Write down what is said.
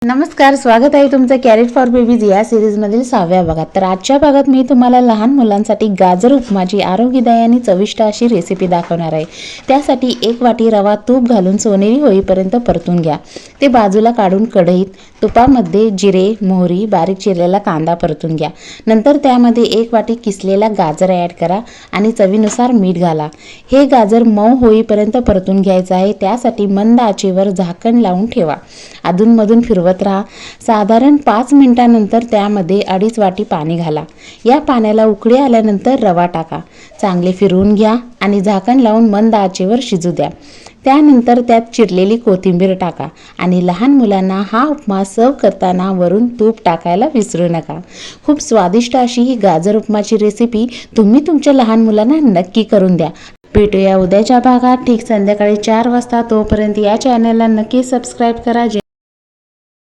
नमस्कार, स्वागत आहे तुमचं कॅरेट फॉर बेबीज या सिरीजमधील 6व्या भागात। तर आजच्या भागात मी तुम्हाला लहान मुलांसाठी गाजर उपमाची आरोग्यदायी आणि चविष्ट अशी रेसिपी दाखवणार आहे। त्यासाठी 1 वाटी रवा तूप घालून सोनेरी होईपर्यंत परतून घ्या। ते बाजूला काढून कढईत तुपामध्ये जिरे, मोहरी, बारीक चिरलेला कांदा परतून घ्या। नंतर त्यामध्ये 1 वाटी किसलेला गाजर ॲड करा आणि चवीनुसार मीठ घाला। हे गाजर मऊ होईपर्यंत परतून घ्यायचं आहे। त्यासाठी मंद आचेवर झाकण लावून ठेवा। अधूनमधून फिरवत राहा। साधारण 5 मिनिटांनंतर त्यामध्ये 2.5 वाटी पाणी घाला। या पाण्याला उकळी आल्यानंतर रवा टाका। चांगले फिरवून घ्या आणि झाकण लावून मंद आचेवर शिजू द्या। त्यानंतर त्यात चिरलेली कोथिंबीर टाका आणि लहान मुलांना हा उपमा सर्व करताना वरून तूप टाकायला विसरू नका। खूप स्वादिष्ट अशी ही गाजर उपमाची रेसिपी तुम्ही तुमच्या लहान मुलांना नक्की करून द्या। भेटूया उद्याच्या भागात ठीक संध्याकाळी 4 वाजता। तोपर्यंत या चॅनलला नक्की सबस्क्राईब करा।